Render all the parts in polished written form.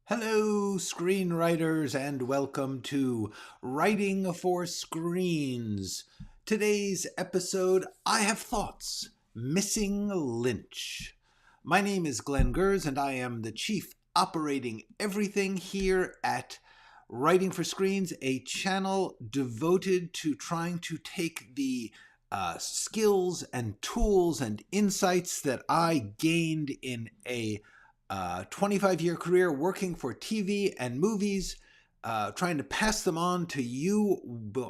Hello, screenwriters, and welcome to Writing for Screens. Today's episode, I Have Thoughts, Missing Lynch. My name is Glenn Gers, and I am the Chief Operating Everything here at Writing for Screens, a channel devoted to trying to take the skills and tools and insights that I gained in a 25-year career working for TV and movies, trying to pass them on to you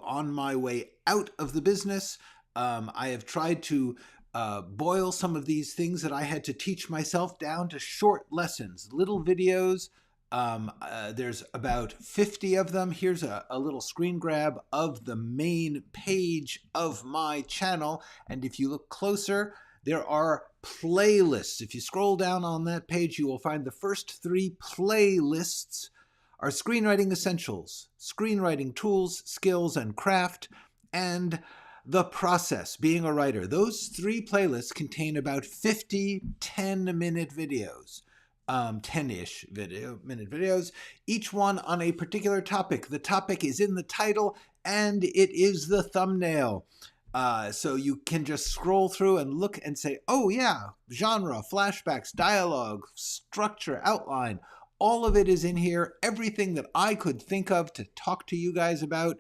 on my way out of the business. I have tried to boil some of these things that I had to teach myself down to short lessons, little videos. There's about 50 of them. Here's a little screen grab of the main page of my channel. And if you look closer, there are playlists. If you scroll down on that page, you will find the first 3 playlists are Screenwriting Essentials, Screenwriting Tools, Skills, and Craft, and The Process, Being a Writer. Those 3 playlists contain about 50 10-minute videos. 10-ish minute videos, each one on a particular topic. The topic is in the title and it is the thumbnail. So you can just scroll through and look and say, oh yeah, genre, flashbacks, dialogue, structure, outline, all of it is in here. Everything that I could think of to talk to you guys about,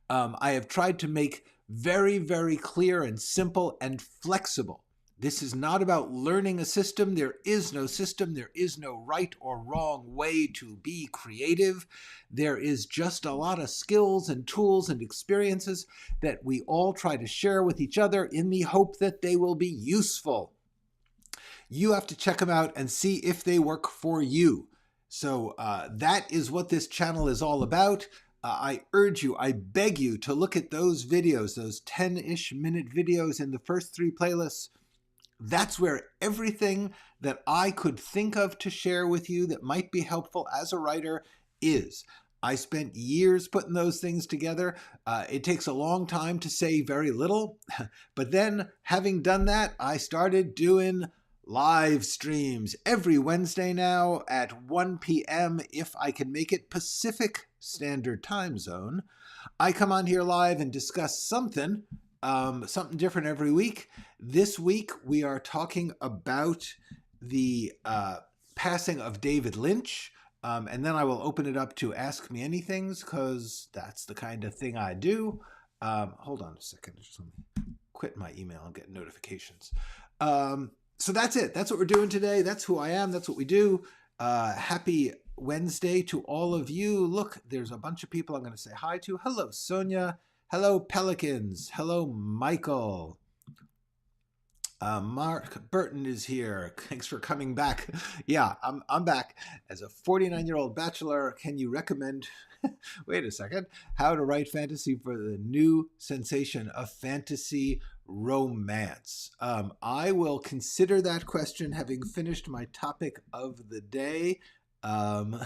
I have tried to make very, very clear and simple and flexible. This is not about learning a system. There is no system. There is no right or wrong way to be creative. There is just a lot of skills and tools and experiences that we all try to share with each other in the hope that they will be useful. You have to check them out and see if they work for you. So that is what this channel is all about. I urge you, I beg you to look at those videos, those 10-ish minute videos in the first 3 playlists. That's where everything that I could think of to share with you that might be helpful as a writer is. I spent years putting those things together. It takes a long time to say very little, but then having done that, I started doing live streams every Wednesday now at 1 p.m. if I can make it Pacific Standard Time Zone. I come on here live and discuss something different every week. This week, we are talking about the passing of David Lynch, and then I will open it up to Ask Me Anythings, because that's the kind of thing I do. Hold on a second. Just let me quit my email and get notifications. So that's it. That's what we're doing today. That's who I am. That's what we do. Happy Wednesday to all of you. Look, there's a bunch of people I'm going to say hi to. Hello, Sonia. Hello, Pelicans. Hello, Michael. Mark Burton is here. Thanks for coming back. Yeah, I'm back. As a 49-year-old bachelor, can you recommend, wait a second, how to write fantasy for the new sensation of fantasy romance? I will consider that question having finished my topic of the day. Hello.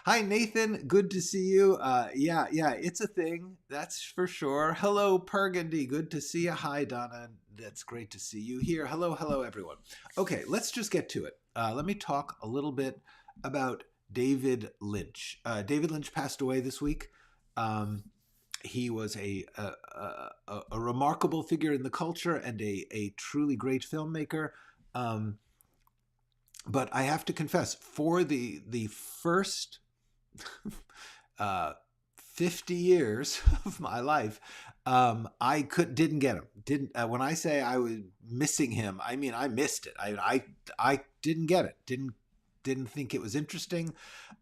Hi, Nathan. Good to see you. Yeah, it's a thing. That's for sure. Hello, Burgundy. Good to see you. Hi, Donna. That's great to see you here. Hello, everyone. Okay, let's just get to it. Let me talk a little bit about David Lynch. David Lynch passed away this week. He was a remarkable figure in the culture and a truly great filmmaker. But I have to confess, for the first 50 years of my life, I didn't get him. When I say I was missing him, I mean I missed it. I didn't get it. Didn't think it was interesting.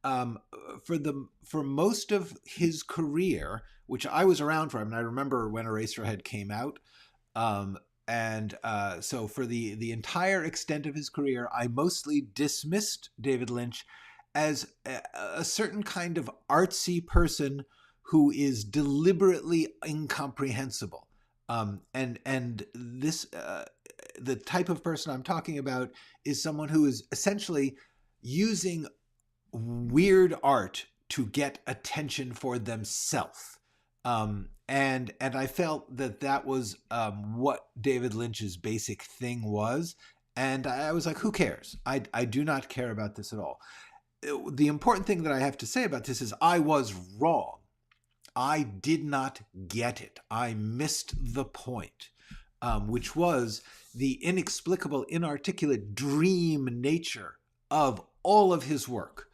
For most of his career, which I was around for him, and I remember when Eraserhead came out. So for the entire extent of his career, I mostly dismissed David Lynch as a certain kind of artsy person who is deliberately incomprehensible. And this, the type of person I'm talking about is someone who is essentially using weird art to get attention for themselves. And I felt that was what David Lynch's basic thing was. And I was like, who cares? I do not care about this at all. The important thing that I have to say about this is I was wrong. I did not get it. I missed the point, which was the inexplicable, inarticulate dream nature of all of his work.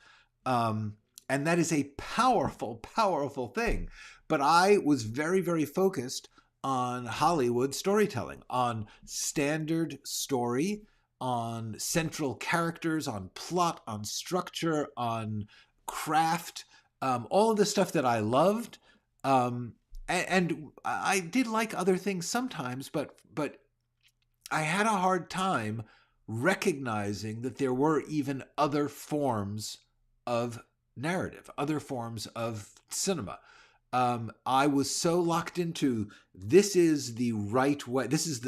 And that is a powerful, powerful thing. But I was very, very focused on Hollywood storytelling, on standard story, on central characters, on plot, on structure, on craft, all of the stuff that I loved. And I did like other things sometimes, but I had a hard time recognizing that there were even other forms of narrative, other forms of cinema. I was so locked into this is the right way, this is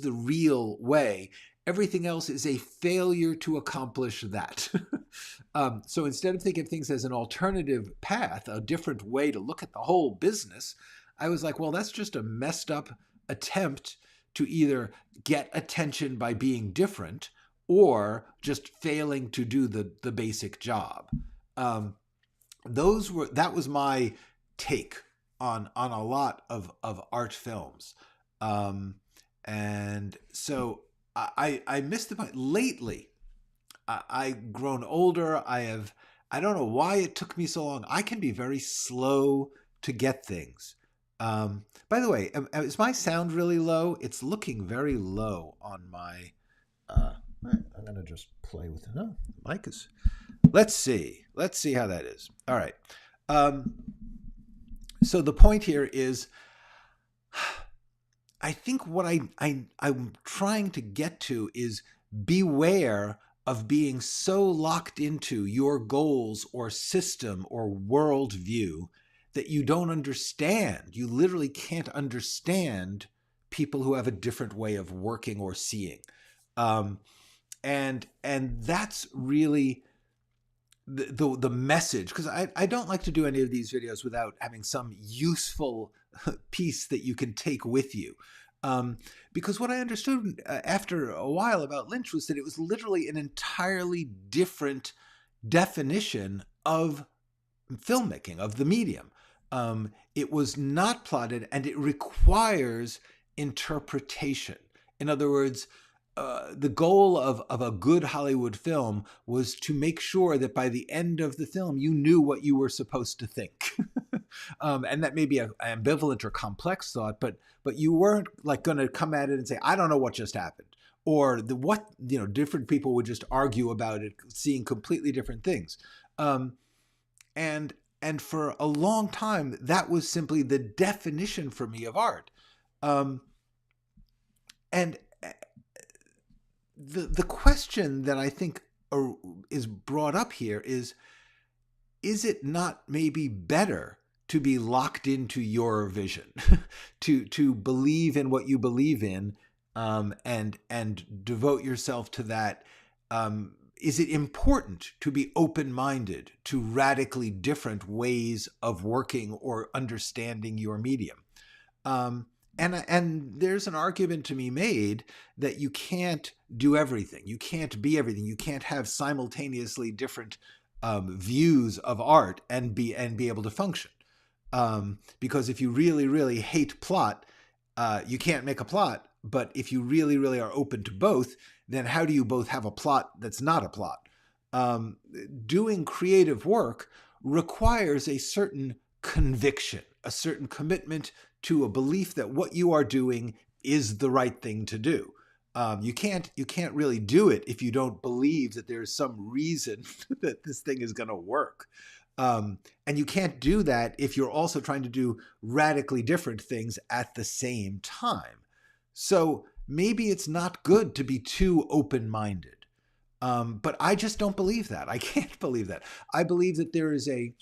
the real way. Everything else is a failure to accomplish that. So instead of thinking of things as an alternative path, a different way to look at the whole business, I was like, well, that's just a messed up attempt to either get attention by being different or just failing to do the basic job. That was my take on a lot of art films. And so I missed the point. Lately, I've grown older. I don't know why it took me so long. I can be very slow to get things. By the way, is my sound really low? It's looking very low on my... I'm going to just play with it. No, the mic is... Let's see how that is. All right. So the point here is, I think what I'm trying to get to is beware of being so locked into your goals or system or worldview that you don't understand. You literally can't understand people who have a different way of working or seeing. And that's really the message, because I don't like to do any of these videos without having some useful piece that you can take with you. Because what I understood after a while about Lynch was that it was literally an entirely different definition of filmmaking, of the medium. It was not plotted, and it requires interpretation. In other words, the goal of a good Hollywood film was to make sure that by the end of the film, you knew what you were supposed to think. And that may be an ambivalent or complex thought, but you weren't like going to come at it and say, I don't know what just happened. Or different people would just argue about it, seeing completely different things. And for a long time, that was simply the definition for me of art. And the question that I think is brought up here is it not maybe better to be locked into your vision, to believe in what you believe in, and devote yourself to that? Is it important to be open-minded to radically different ways of working or understanding your medium? And there's an argument to be made that you can't do everything. You can't be everything. You can't have simultaneously different views of art and be able to function. Because if you really, really hate plot, you can't make a plot. But if you really, really are open to both, then how do you both have a plot that's not a plot? Doing creative work requires a certain conviction, a certain commitment to a belief that what you are doing is the right thing to do. You can't really do it if you don't believe that there's some reason that this thing is going to work. And you can't do that if you're also trying to do radically different things at the same time. So maybe it's not good to be too open-minded. But I just don't believe that. I can't believe that. I believe that there is a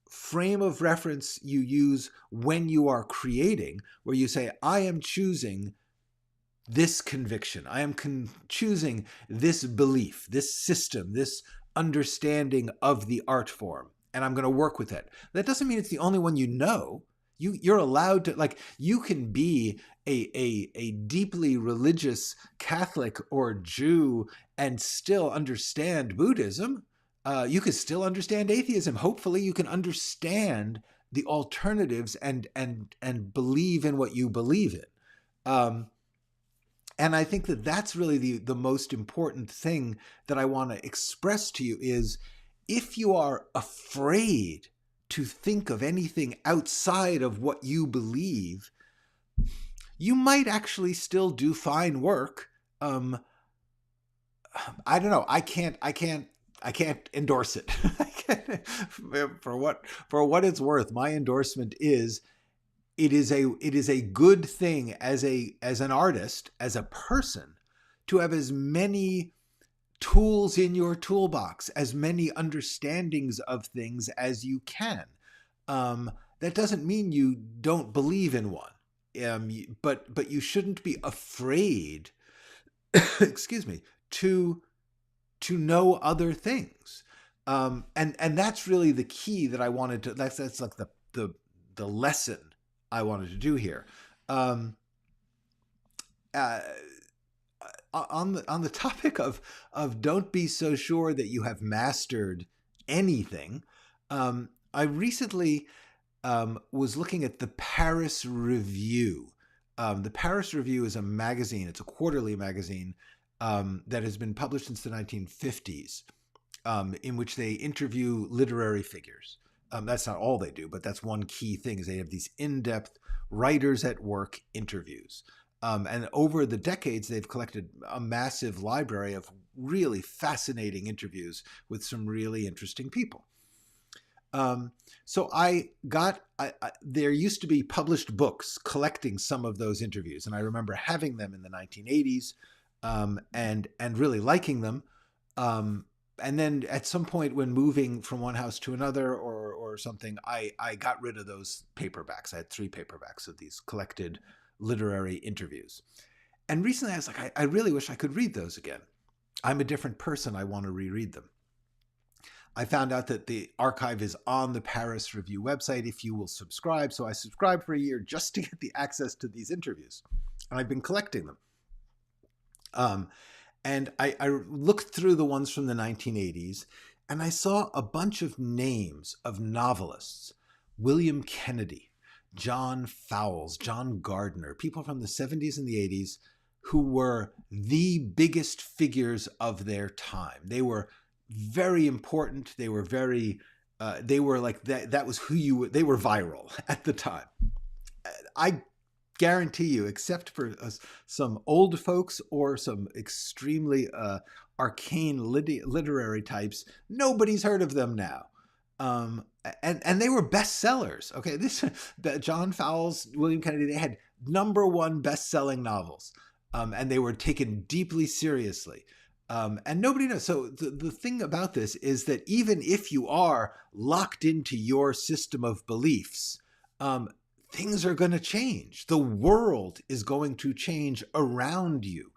frame of reference you use when you are creating, where you say, I am choosing this conviction. I am choosing this belief, this system, this understanding of the art form, and I'm going to work with it. That doesn't mean it's the only one you know. You're allowed to, like, you can be a deeply religious Catholic or Jew and still understand Buddhism. You can still understand atheism. Hopefully you can understand the alternatives and believe in what you believe in. And I think that that's really the most important thing that I want to express to you is, if you are afraid to think of anything outside of what you believe, you might actually still do fine work. I don't know. I can't endorse it. For what it's worth, my endorsement is, it is a good thing as an artist, as a person, to have as many tools in your toolbox, as many understandings of things as you can. That doesn't mean you don't believe in one, but you shouldn't be afraid, excuse me, to know other things. And that's really the key that I wanted to. That's like the lesson I wanted to do here. On the topic of don't be so sure that you have mastered anything, I recently was looking at the Paris Review. The Paris Review is a magazine. It's a quarterly magazine that has been published since the 1950s, in which they interview literary figures. That's not all they do, but that's one key thing, is they have these in-depth writers at work interviews. And over the decades, they've collected a massive library of really fascinating interviews with some really interesting people. So there used to be published books collecting some of those interviews. And I remember having them in the 1980s and really liking them. And then at some point when moving from one house to another or something, I got rid of those paperbacks. I had 3 paperbacks of these collected literary interviews. And recently I was like, I really wish I could read those again. I'm a different person. I want to reread them. I found out that the archive is on the Paris Review website if you will subscribe. So I subscribed for a year just to get the access to these interviews. And I've been collecting them. And I looked through the ones from the 1980s, and I saw a bunch of names of novelists: William Kennedy, John Fowles, John Gardner, people from the 70s and the 80s who were the biggest figures of their time. They were very important. They were they were like that was who you were. They were viral at the time. I guarantee you, except for some old folks or some extremely arcane literary types, nobody's heard of them now. And they were bestsellers. Okay, John Fowles, William Kennedy, they had #1 best-selling novels, and they were taken deeply seriously. And nobody knows. So the thing about this is that even if you are locked into your system of beliefs, things are going to change. The world is going to change around you.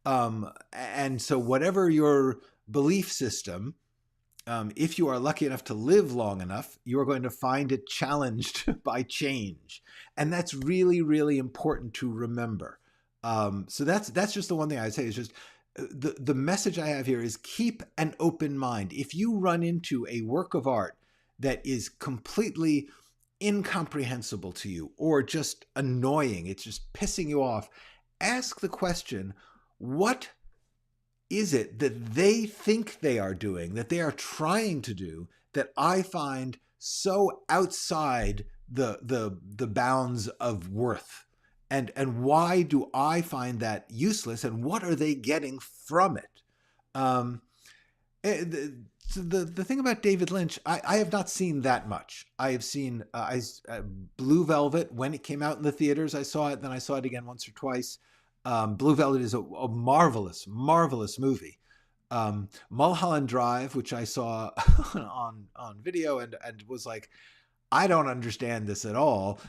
And so whatever your belief system, if you are lucky enough to live long enough, you are going to find it challenged by change. And that's really, really important to remember. So that's just the one thing I'd say is just the message I have here is keep an open mind. If you run into a work of art that is completely incomprehensible to you or just annoying, it's just pissing you off, ask the question, what is it that they think they are doing, that they are trying to do, that I find so outside the bounds of worth? And why do I find that useless? And what are they getting from it? The thing about David Lynch, I have not seen that much. I have seen Blue Velvet. When it came out in the theaters, I saw it. Then I saw it again once or twice. Blue Velvet is a marvelous, marvelous movie. Mulholland Drive, which I saw on video and was like, I don't understand this at all.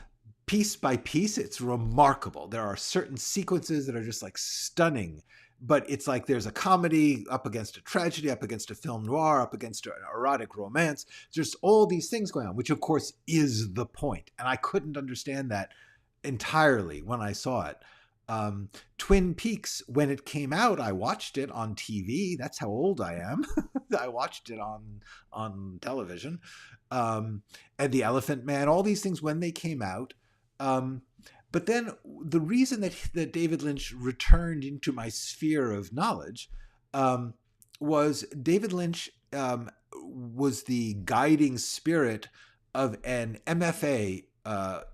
Piece by piece, it's remarkable. There are certain sequences that are just like stunning. but it's like there's a comedy up against a tragedy, up against a film noir, up against an erotic romance. There's all these things going on, which of course is the point. And I couldn't understand that entirely when I saw it. Twin Peaks, when it came out, I watched it on TV. That's how old I am. I watched it on television. And The Elephant Man, all these things when they came out. But then the reason that David Lynch returned into my sphere of knowledge was David Lynch was the guiding spirit of an MFA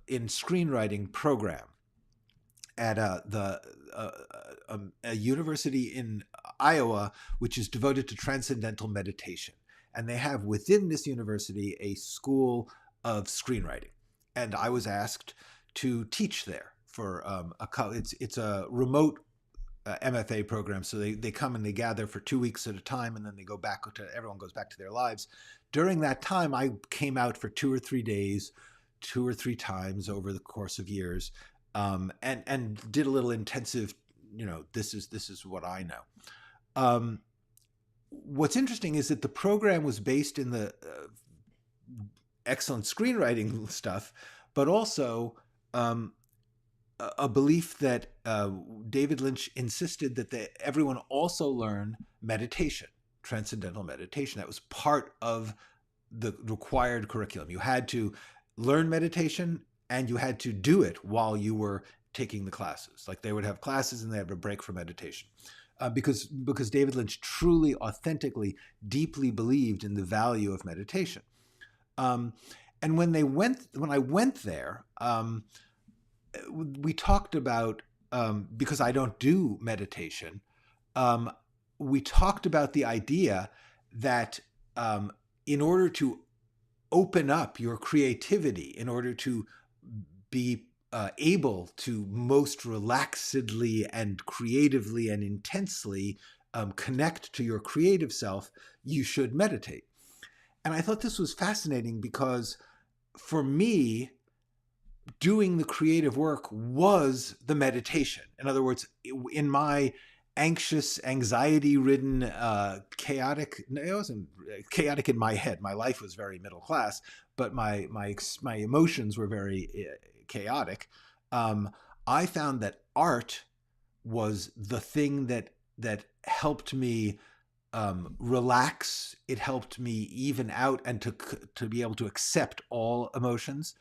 in screenwriting program at a university in Iowa, which is devoted to transcendental meditation. And they have within this university a school of screenwriting. And I was asked to teach there for it's a remote MFA program. So they come and they gather for 2 weeks at a time, and then they go back everyone goes back to their lives. During that time, I came out for 2 or 3 days, 2 or 3 times over the course of years, and did a little intensive, this is what I know. What's interesting is that the program was based in the excellent screenwriting stuff, but also a belief that David Lynch insisted that everyone also learn meditation, transcendental meditation. That was part of the required curriculum. You had to learn meditation, and you had to do it while you were taking the classes. Like they would have classes and they had a break for meditation. Because David Lynch truly, authentically, deeply believed in the value of meditation. And when I went there, we talked about, because I don't do meditation, we talked about the idea that in order to open up your creativity, in order to be able to most relaxedly and creatively and intensely connect to your creative self, you should meditate. And I thought this was fascinating because for me, doing the creative work was the meditation. In other words, in my anxious, anxiety-ridden, chaotic, it wasn't chaotic in my head. My life was very middle class, but my emotions were very chaotic. I found that art was the thing that helped me relax. It helped me even out and to be able to accept all emotions.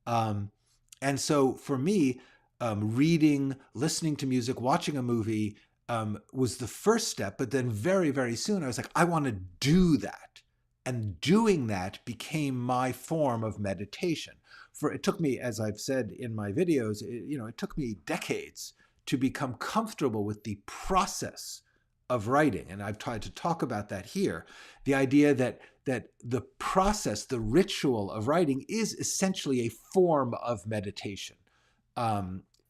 And so for me, reading, listening to music, watching a movie was the first step. But then very, very soon I was like, I want to do that. And doing that became my form of meditation. It took me, as I've said in my videos, it took me decades to become comfortable with the process of writing. And I've tried to talk about that here. The idea that the process, the ritual of writing is essentially a form of meditation.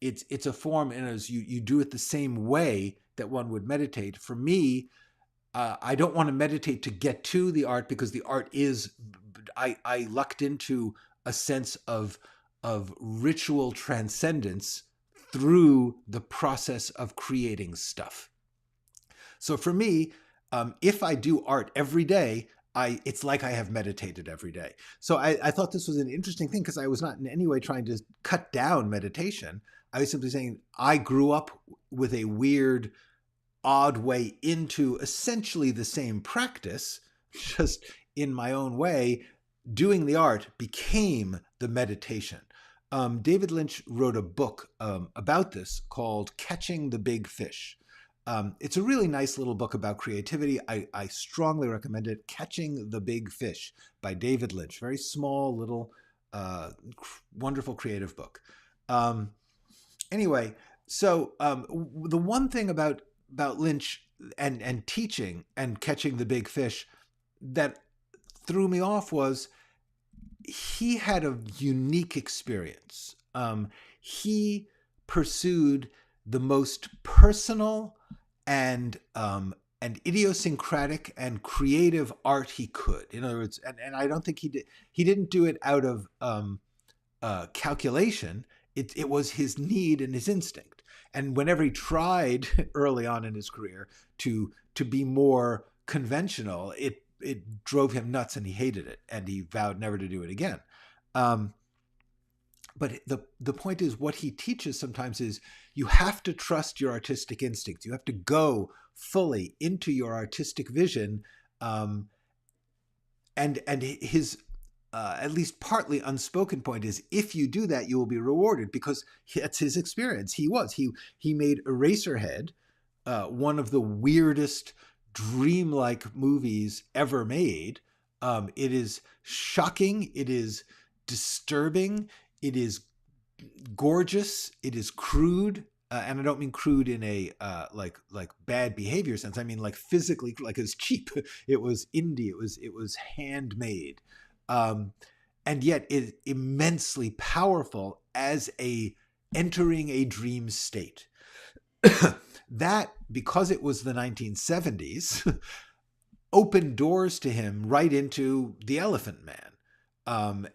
It's a form, and as you do it the same way that one would meditate. For me, I don't want to meditate to get to the art, because the art is, I lucked into a sense of ritual transcendence through the process of creating stuff. So for me, if I do art every day, it's like I have meditated every day. So I thought this was an interesting thing, because I was not in any way trying to cut down meditation. I was simply saying I grew up with a weird, odd way into essentially the same practice, just in my own way. Doing the art became the meditation. David Lynch wrote a book about this called Catching the Big Fish. It's a really nice little book about creativity. I strongly recommend it. Catching the Big Fish by David Lynch. Very small, little, wonderful creative book. Anyway, so the one thing about Lynch and teaching and catching the big fish that threw me off was he had a unique experience. He pursued the most personal and idiosyncratic and creative art he could. In other words, and I don't think he didn't do it out of calculation. It was his need and his instinct. And whenever he tried early on in his career to be more conventional, it drove him nuts and he hated it and he vowed never to do it again. But the point is, what he teaches sometimes is you have to trust your artistic instincts. You have to go fully into your artistic vision. And his at least partly unspoken point is, if you do that, you will be rewarded, because that's his experience. He made Eraserhead, one of the weirdest dreamlike movies ever made. It is shocking. It is disturbing. It is gorgeous. It is crude. And I don't mean crude in a like bad behavior sense. I mean like physically, like it was cheap. It was indie. It was handmade, and yet it is immensely powerful as entering a dream state. That, because it was the 1970s, opened doors to him right into The Elephant Man,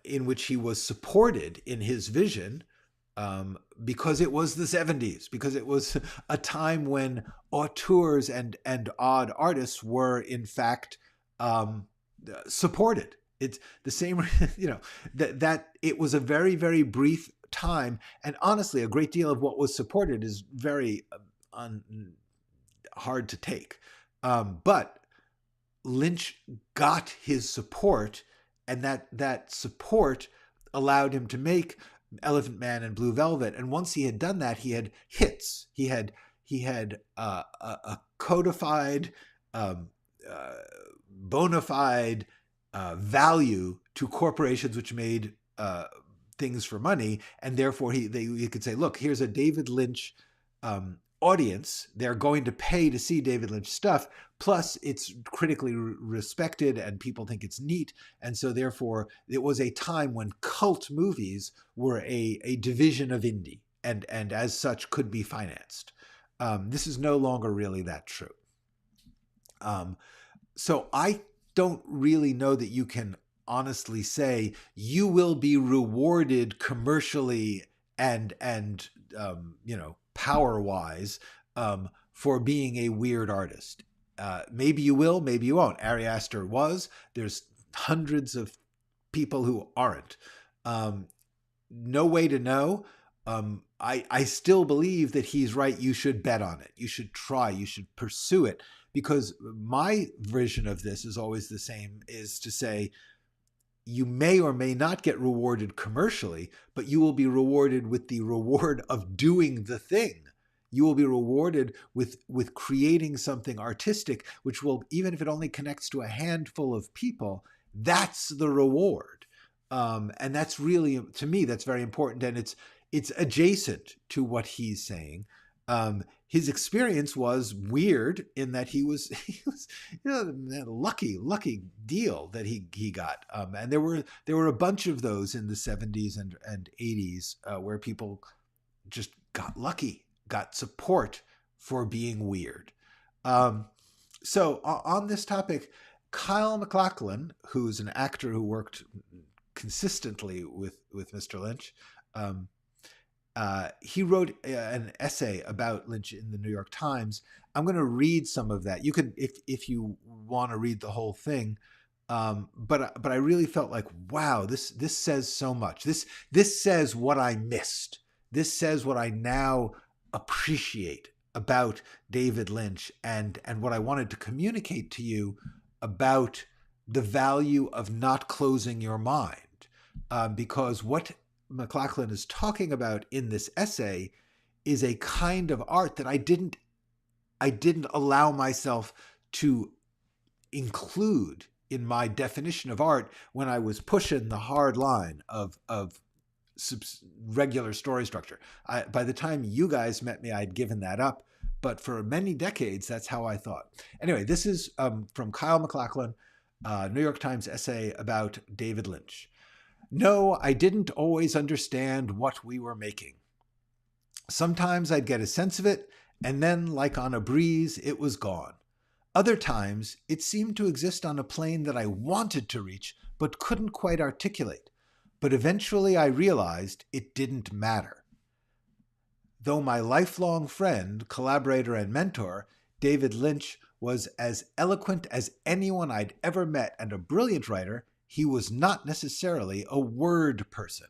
in which he was supported in his vision. Because it was the 70s, because it was a time when auteurs and odd artists were in fact supported. It's the same, that it was a very, very brief time. And honestly, a great deal of what was supported is very hard to take. But Lynch got his support, and that support allowed him to make Elephant Man and Blue Velvet. And once he had done that, he had hits. He had a codified, bona fide value to corporations which made things for money, and therefore he could say, look, here's a David Lynch audience. They're going to pay to see David Lynch stuff. Plus, it's critically respected and people think it's neat. And so therefore, it was a time when cult movies were a division of indie and as such could be financed. This is no longer really that true. So I don't really know that you can honestly say you will be rewarded commercially and power-wise for being a weird artist. Maybe you will, maybe you won't. Ari Aster was. There's hundreds of people who aren't. No way to know. I still believe that he's right. You should bet on it. You should try. You should pursue it. Because my vision of this is always the same, is to say, you may or may not get rewarded commercially, but you will be rewarded with the reward of doing the thing. You will be rewarded with creating something artistic, which will, even if it only connects to a handful of people, that's the reward. And that's really, to me, that's very important. And it's adjacent to what he's saying. His experience was weird in that he was lucky deal that he got. And there were a bunch of those in the 70s and 80s where people just got lucky, got support for being weird. So on this topic, Kyle MacLachlan, who's an actor who worked consistently with Mr. Lynch, he wrote an essay about Lynch in the New York Times. I'm going to read some of that. You can, if you want to read the whole thing. But I really felt like, wow, this says so much. This says what I missed. This says what I now appreciate about David Lynch and what I wanted to communicate to you about the value of not closing your mind. Because what MacLachlan is talking about in this essay is a kind of art that I didn't allow myself to include in my definition of art when I was pushing the hard line of regular story structure. By the time you guys met me, I'd given that up, but for many decades, that's how I thought. Anyway, this is from Kyle MacLachlan, New York Times essay about David Lynch. No, I didn't always understand what we were making. Sometimes I'd get a sense of it, and then, like on a breeze, it was gone. Other times, it seemed to exist on a plane that I wanted to reach, but couldn't quite articulate. But eventually I realized it didn't matter. Though my lifelong friend, collaborator, and mentor, David Lynch was as eloquent as anyone I'd ever met and a brilliant writer, he was not necessarily a word person.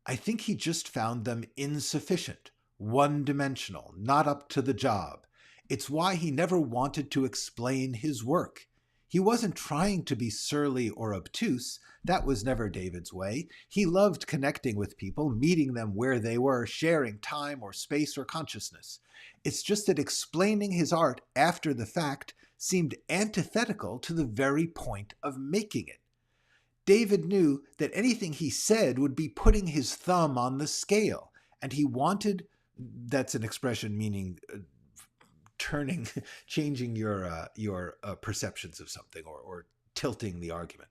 I think he just found them insufficient, one-dimensional, not up to the job. It's why he never wanted to explain his work. He wasn't trying to be surly or obtuse. That was never David's way. He loved connecting with people, meeting them where they were, sharing time or space or consciousness. It's just that explaining his art after the fact seemed antithetical to the very point of making it. David knew that anything he said would be putting his thumb on the scale, and he wanted, that's an expression meaning changing your perceptions of something or tilting the argument.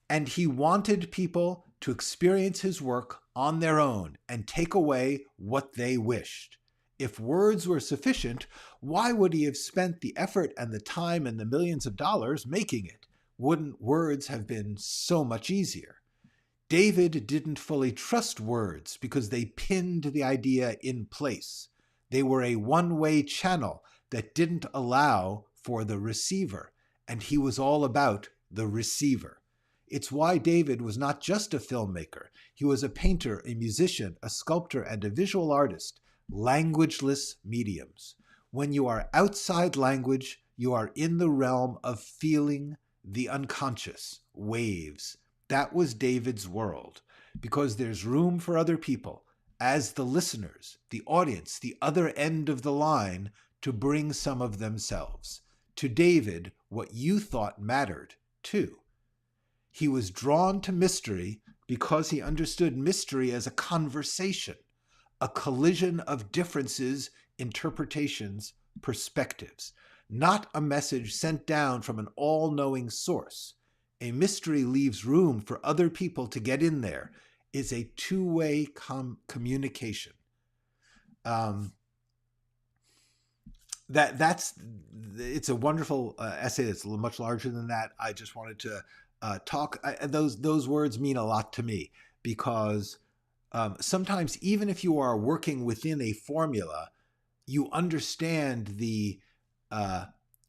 And he wanted people to experience his work on their own and take away what they wished. If words were sufficient, why would he have spent the effort and the time and the millions of dollars making it? Wouldn't words have been so much easier? David didn't fully trust words because they pinned the idea in place. They were a one-way channel that didn't allow for the receiver, and he was all about the receiver. It's why David was not just a filmmaker. He was a painter, a musician, a sculptor, and a visual artist, languageless mediums. When you are outside language, you are in the realm of feeling, the unconscious, waves. That was David's world, because there's room for other people, as the listeners, the audience, the other end of the line, to bring some of themselves. To David, what you thought mattered, too. He was drawn to mystery because he understood mystery as a conversation, a collision of differences, interpretations, perspectives, not a message sent down from an all-knowing source. A mystery leaves room for other people to get in there, is a two-way communication. It's a wonderful essay that's much larger than that. I just wanted to talk. Those words mean a lot to me because sometimes even if you are working within a formula, you understand the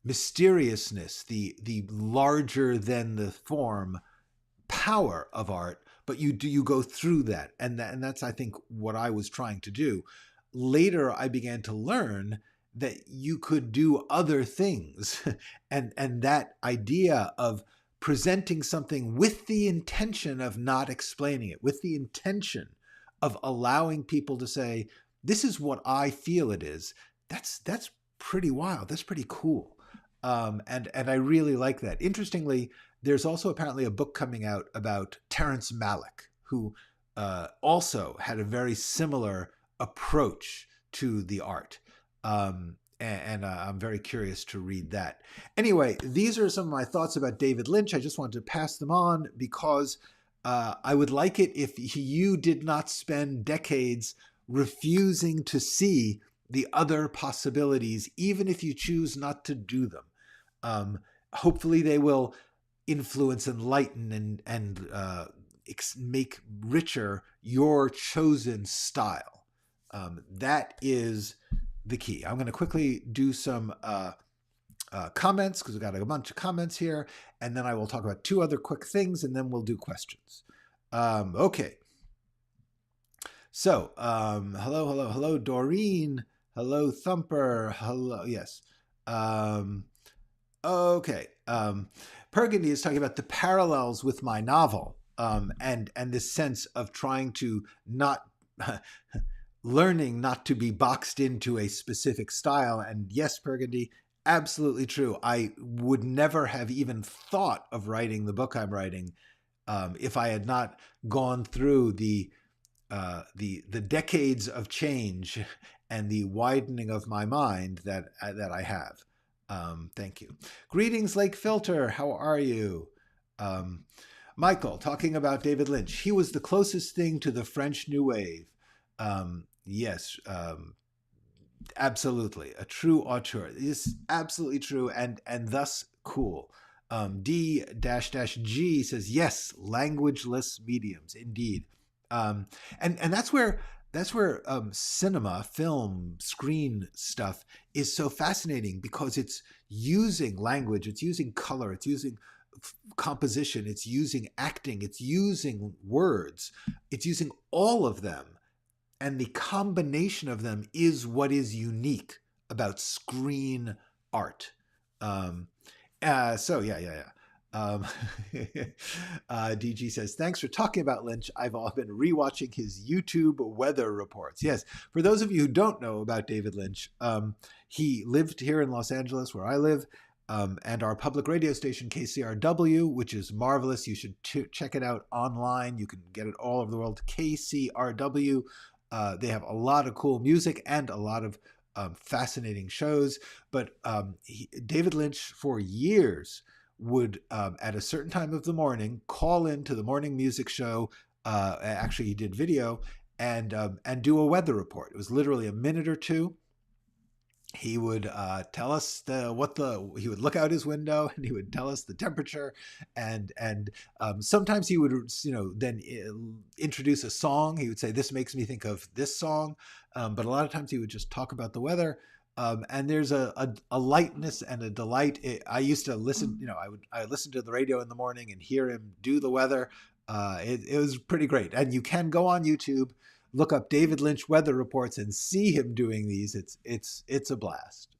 mysteriousness, the larger than the form power of art, but you go through that, and that's I think what I was trying to do. Later, I began to learn that you could do other things, and that idea of presenting something with the intention of not explaining it, with the intention of allowing people to say, "This is what I feel it is." That's pretty wild. That's pretty cool, and I really like that. Interestingly, there's also apparently a book coming out about Terrence Malick, who also had a very similar approach to the art. And I'm very curious to read that. Anyway, these are some of my thoughts about David Lynch. I just wanted to pass them on because I would like it if you did not spend decades refusing to see the other possibilities, even if you choose not to do them. Hopefully they will influence, enlighten, and make richer your chosen style. That is the key. I'm going to quickly do some comments because we've got a bunch of comments here, and then I will talk about two other quick things, and then we'll do questions. Okay. So, hello, Doreen. Hello, Thumper. Hello, yes. Okay. Burgundy is talking about the parallels with my novel, and this sense of trying to not learning not to be boxed into a specific style. And yes, Burgundy, absolutely true. I would never have even thought of writing the book I'm writing if I had not gone through the decades of change and the widening of my mind that I have. Thank you. Greetings, Lake Filter. How are you? Michael, talking about David Lynch. He was the closest thing to the French New Wave. Yes, absolutely. A true auteur. It's absolutely true and thus cool. D-G says, yes, languageless mediums, indeed. And that's where cinema, film, screen stuff is so fascinating, because it's using language, it's using color, it's using composition, it's using acting, it's using words, it's using all of them. And the combination of them is what is unique about screen art. So yeah. Um, DG says, thanks for talking about Lynch. I've been rewatching his YouTube weather reports. Yes, for those of you who don't know about David Lynch, he lived here in Los Angeles, where I live, and our public radio station, KCRW, which is marvelous. You should check it out online. You can get it all over the world. KCRW. They have a lot of cool music and a lot of fascinating shows. But David Lynch, for years, would at a certain time of the morning call into the morning music show. Actually, he did video and do a weather report. It was literally a minute or two. He would tell us he would look out his window and he would tell us the temperature, and sometimes he would then introduce a song. He would say, "This makes me think of this song," but a lot of times he would just talk about the weather. And there's a lightness and a delight. I used to listen, I listen to the radio in the morning and hear him do the weather. It was pretty great. And you can go on YouTube, look up David Lynch weather reports, and see him doing these. It's a blast.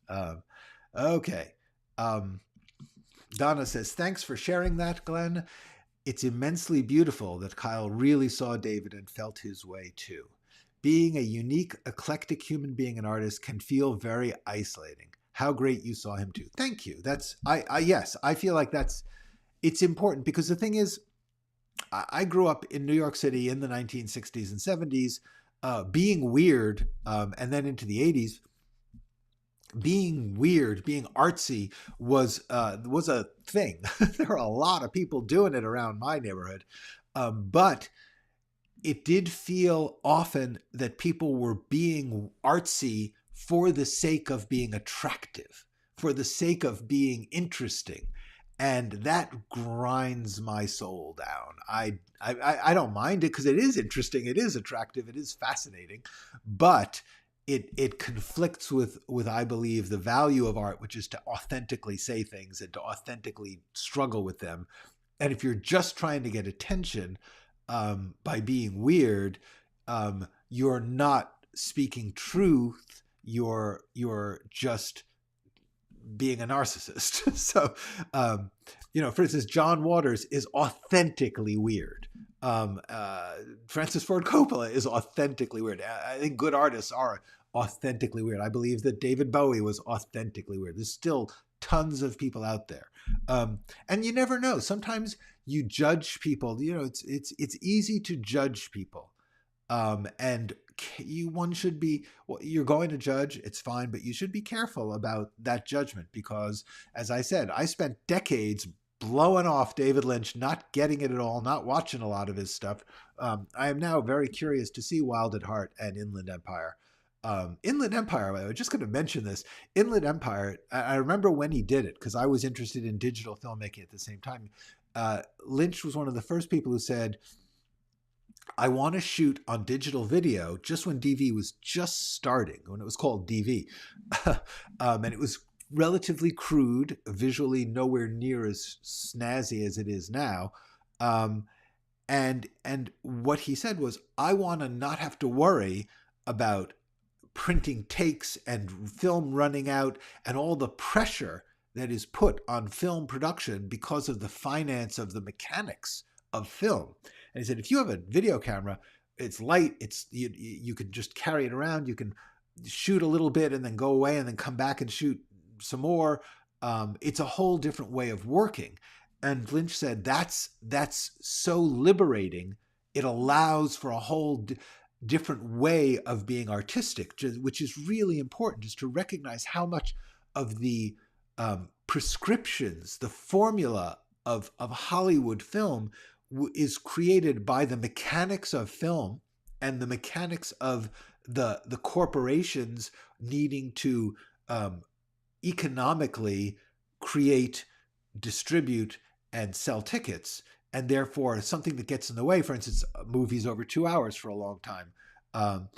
Okay. Donna says, thanks for sharing that, Glenn. It's immensely beautiful that Kyle really saw David and felt his way too. Being a unique, eclectic human being and artist can feel very isolating. How great you saw him too. Thank you. Yes, I feel like it's important, because the thing is, I grew up in New York City in the 1960s and 70s, being weird, and then into the 80s. Being weird, being artsy was a thing. There are a lot of people doing it around my neighborhood, but it did feel often that people were being artsy for the sake of being attractive, for the sake of being interesting. And that grinds my soul down. I don't mind it, because it is interesting, it is attractive, it is fascinating, but it conflicts with, I believe, the value of art, which is to authentically say things and to authentically struggle with them. And if you're just trying to get attention by being weird, you're not speaking truth. You're just being a narcissist. So, for instance, John Waters is authentically weird. Francis Ford Coppola is authentically weird. I think good artists are authentically weird. I believe that David Bowie was authentically weird. There's still tons of people out there. And you never know. Sometimes you judge people. It's easy to judge people. And one should be, you're going to judge, it's fine, but you should be careful about that judgment, because, as I said, I spent decades blowing off David Lynch, not getting it at all, not watching a lot of his stuff. I am now very curious to see Wild at Heart and Inland Empire. Inland Empire, by the way, just going to mention this. Inland Empire, I remember when he did it, because I was interested in digital filmmaking at the same time. Lynch was one of the first people who said, I want to shoot on digital video, just when DV was just starting, when it was called DV. And it was relatively crude, visually nowhere near as snazzy as it is now. And what he said was, I want to not have to worry about printing takes and film running out and all the pressure that is put on film production because of the finance of the mechanics of film. And he said, if you have a video camera, it's light, you can just carry it around, you can shoot a little bit and then go away and then come back and shoot some more. It's a whole different way of working. And Lynch said that's so liberating. It allows for a whole different way of being artistic, which is really important, just to recognize how much of the prescriptions, the formula of Hollywood film is created by the mechanics of film and the mechanics of the corporations needing to economically create, distribute, and sell tickets. And therefore, something that gets in the way, for instance, movies over 2 hours for a long time, um,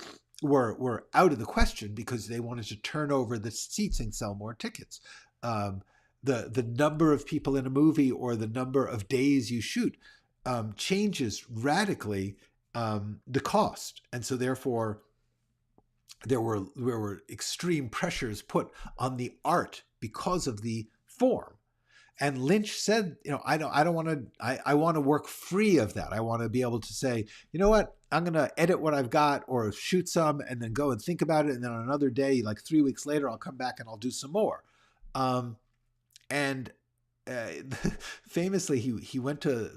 were out of the question because they wanted to turn over the seats and sell more tickets. The number of people in a movie or the number of days you shoot changes radically the cost, and so therefore there were extreme pressures put on the art because of the form. And Lynch said, I don't want to, I want to work free of that. I want to be able to say, you know what, I'm going to edit what I've got or shoot some and then go and think about it. And then on another day, like 3 weeks later, I'll come back and I'll do some more. And famously, he went to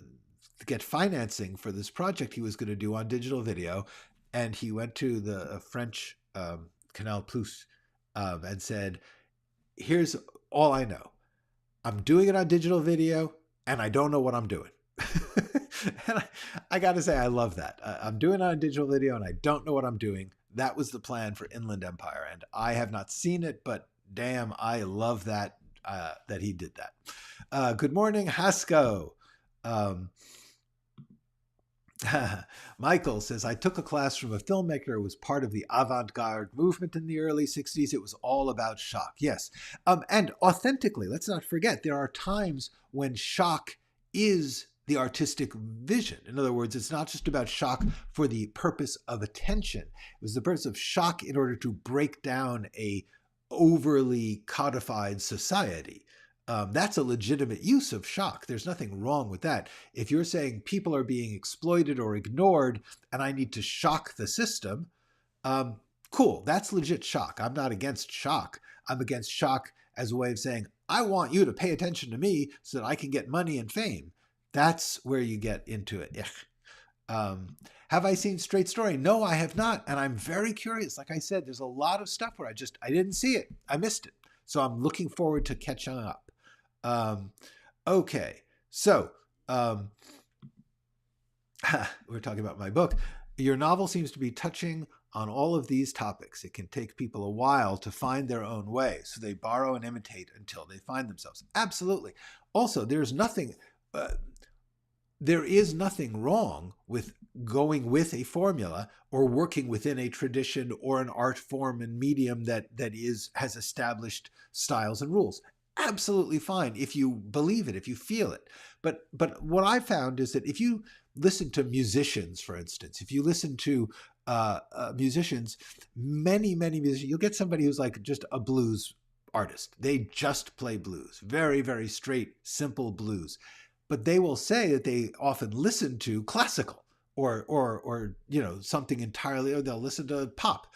get financing for this project he was going to do on digital video. And he went to the French Canal Plus and said, here's all I know. I'm doing it on digital video, and I don't know what I'm doing. And I got to say, I love that. I'm doing it on digital video, and I don't know what I'm doing. That was the plan for Inland Empire, and I have not seen it, but damn, I love that that he did that. Good morning, Hasko. Michael says, I took a class from a filmmaker who was part of the avant-garde movement in the early 60s. It was all about shock. Yes. And authentically, let's not forget, there are times when shock is the artistic vision. In other words, it's not just about shock for the purpose of attention. It was the purpose of shock in order to break down a overly codified society. That's a legitimate use of shock. There's nothing wrong with that. If you're saying people are being exploited or ignored and I need to shock the system, cool, that's legit shock. I'm not against shock. I'm against shock as a way of saying, I want you to pay attention to me so that I can get money and fame. That's where you get into it. Have I seen Straight Story? No, I have not. And I'm very curious. Like I said, there's a lot of stuff where I didn't see it. I missed it. So I'm looking forward to catching up. Okay, so we're talking about my book. Your novel seems to be touching on all of these topics. It can take people a while to find their own way, so they borrow and imitate until they find themselves. Absolutely. Also, there is nothing wrong with going with a formula or working within a tradition or an art form and medium that has established styles and rules. Absolutely fine if you believe it, if you feel it. But what I found is that if you listen to musicians, for instance, if you listen to musicians, many musicians, you'll get somebody who's like just a blues artist. They just play blues, very, very straight, simple blues. But they will say that they often listen to classical or something entirely, or they'll listen to pop.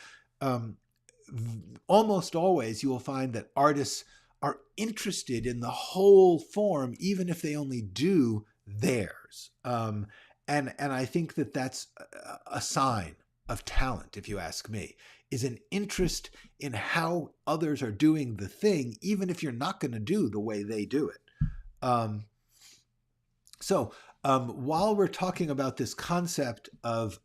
Almost always you will find that artists are interested in the whole form, even if they only do theirs. And I think that that's a sign of talent, if you ask me, is an interest in how others are doing the thing, even if you're not going to do the way they do it. So while we're talking about this concept of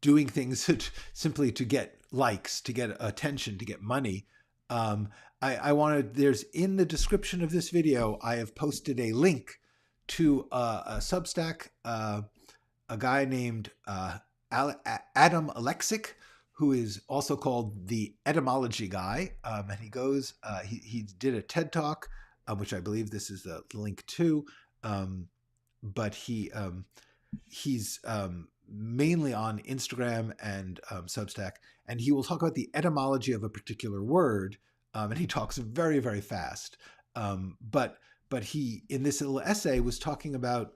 doing things simply to get likes, to get attention, to get money, I wanted, there's in the description of this video, I have posted a link to a Substack, a guy named Adam Alexic, who is also called the Etymology Guy. And he goes, he did a TED Talk, which I believe this is the link to, but he's mainly on Instagram and Substack, and he will talk about the etymology of a particular word, and he talks very, very fast. But he, in this little essay, was talking about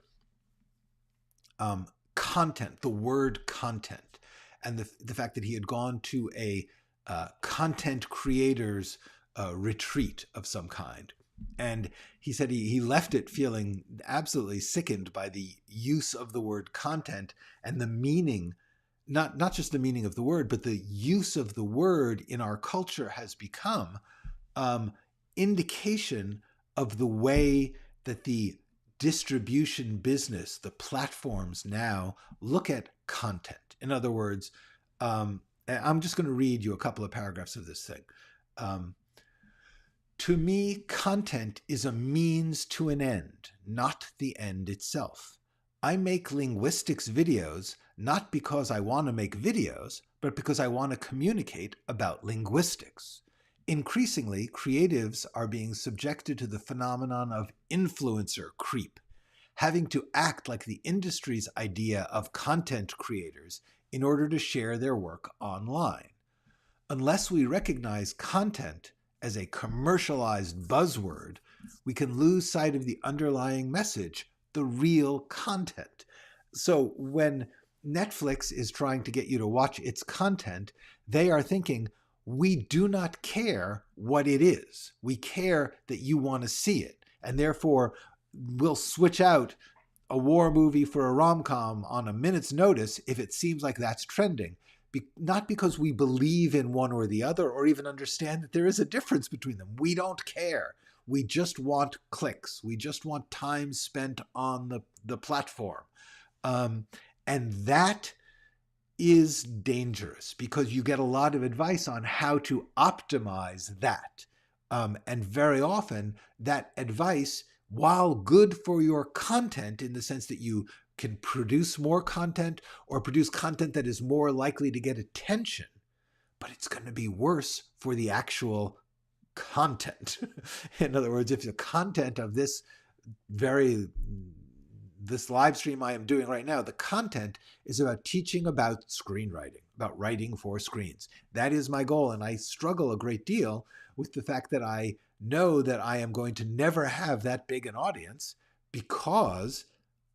content, the word content, and the fact that he had gone to a content creators retreat of some kind. And he said he left it feeling absolutely sickened by the use of the word content and the meaning, not just the meaning of the word, but the use of the word in our culture has become indication of the way that the distribution business, the platforms now look at content. In other words, I'm just going to read you a couple of paragraphs of this thing. To me, content is a means to an end, not the end itself. I make linguistics videos not because I want to make videos, but because I want to communicate about linguistics. Increasingly, creatives are being subjected to the phenomenon of influencer creep, having to act like the industry's idea of content creators in order to share their work online. Unless we recognize content as a commercialized buzzword, we can lose sight of the underlying message, the real content. So when Netflix is trying to get you to watch its content, they are thinking, we do not care what it is. We care that you want to see it. And therefore, we'll switch out a war movie for a rom-com on a minute's notice if it seems like that's trending. Not because we believe in one or the other or even understand that there is a difference between them. We don't care. We just want clicks. We just want time spent on the platform. And that is dangerous because you get a lot of advice on how to optimize that. And very often that advice, while good for your content in the sense that you can produce more content or produce content that is more likely to get attention, but it's going to be worse for the actual content. In other words, if the content of this live stream I am doing right now, the content is about teaching about screenwriting, about writing for screens. That is my goal, and I struggle a great deal with the fact that I know that I am going to never have that big an audience because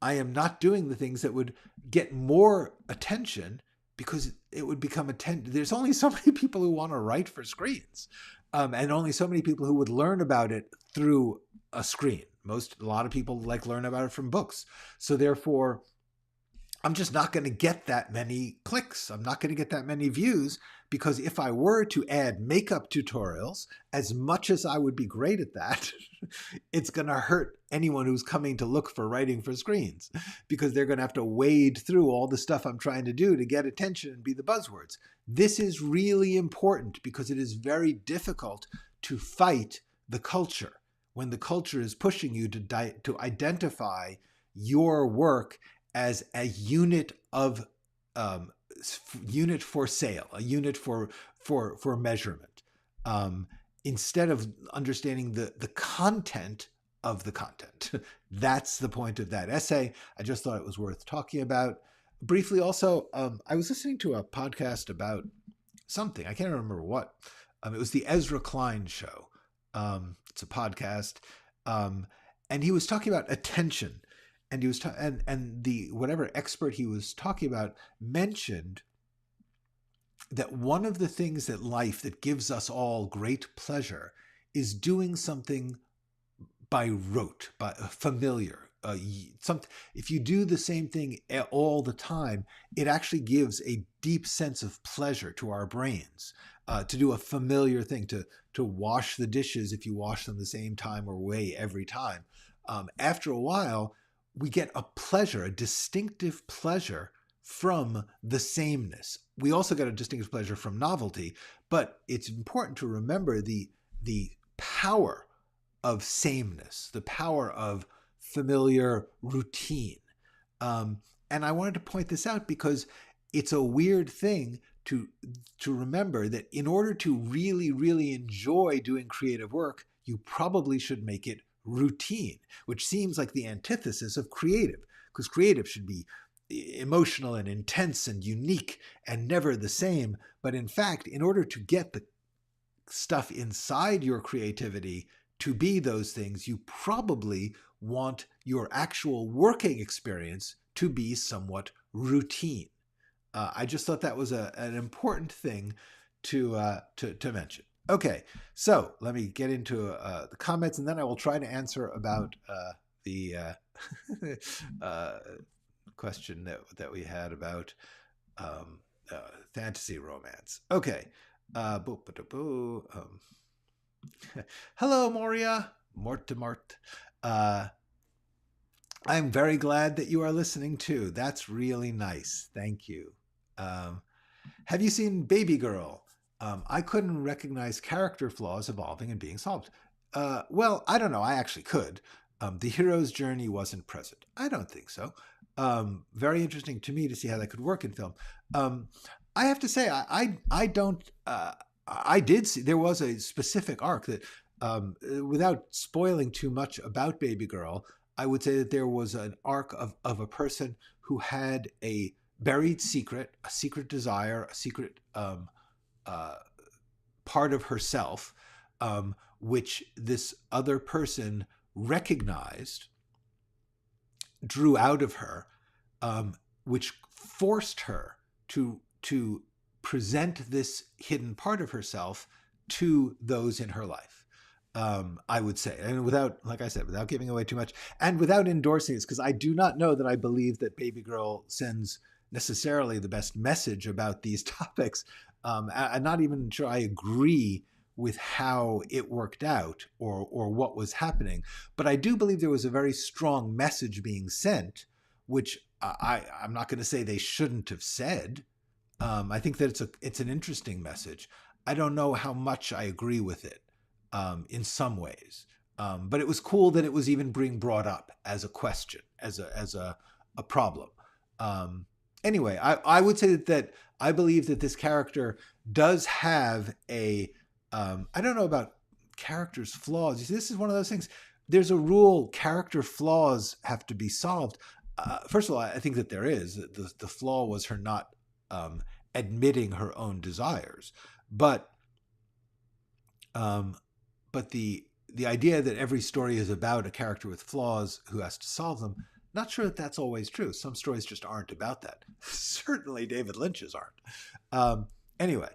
I am not doing the things that would get more attention because it would become there's only so many people who want to write for screens, and only so many people who would learn about it through a screen. A lot of people learn about it from books. So therefore, I'm just not going to get that many clicks. I'm not going to get that many views because if I were to add makeup tutorials, as much as I would be great at that, it's going to hurt anyone who's coming to look for writing for screens because they're going to have to wade through all the stuff I'm trying to do to get attention and be the buzzwords. This is really important because it is very difficult to fight the culture when the culture is pushing you to identify your work as a unit of unit for sale, a unit for measurement, instead of understanding the content of the content. That's the point of that essay. I just thought it was worth talking about. Briefly also, I was listening to a podcast about something. I can't remember what. It was the Ezra Klein Show. It's a podcast. And he was talking about attention. And he was and the whatever expert he was talking about mentioned that one of the things that life that gives us all great pleasure is doing something by rote, by familiar. If you do the same thing all the time, it actually gives a deep sense of pleasure to our brains. To do a familiar thing, to wash the dishes if you wash them the same time or way every time. After a while, we get a pleasure, a distinctive pleasure from the sameness. We also get a distinctive pleasure from novelty, but it's important to remember the power of sameness, the power of familiar routine. And I wanted to point this out because it's a weird thing to remember that in order to really, really enjoy doing creative work, you probably should make it routine, which seems like the antithesis of creative, because creative should be emotional and intense and unique and never the same. But in fact, in order to get the stuff inside your creativity to be those things, you probably want your actual working experience to be somewhat routine. I just thought that was an important thing to mention. Okay, so let me get into the comments, and then I will try to answer about the question that we had about fantasy romance. Okay. Hello, Moria. Mort. I'm very glad that you are listening too. That's really nice. Thank you. Have you seen Baby Girl? I couldn't recognize character flaws evolving and being solved. Well, I don't know. I actually could. The hero's journey wasn't present. I don't think so. Very interesting to me to see how that could work in film. Um, I have to say, I don't. I did see there was a specific arc that, without spoiling too much about Baby Girl, I would say that there was an arc of a person who had a buried secret, a secret desire, a secret uh, part of herself, which this other person recognized, drew out of her, which forced her to present this hidden part of herself to those in her life. I would say, and without, like I said, without giving away too much, and without endorsing this, because I do not know that I believe that Baby Girl sends necessarily the best message about these topics. I'm not even sure I agree with how it worked out or what was happening, but I do believe there was a very strong message being sent, which I'm not going to say they shouldn't have said. I think that it's an interesting message. I don't know how much I agree with it, in some ways, but it was cool that it was even being brought up as a question, as a problem. Anyway, I would say that I believe that this character does have a I don't know about characters' flaws. You see, this is one of those things. There's a rule: character flaws have to be solved. First of all, I think that there is. The flaw was her not admitting her own desires, but um, the idea that every story is about a character with flaws who has to solve them. Not sure that that's always true. Some stories just aren't about that. Certainly, David Lynch's aren't. Anyway,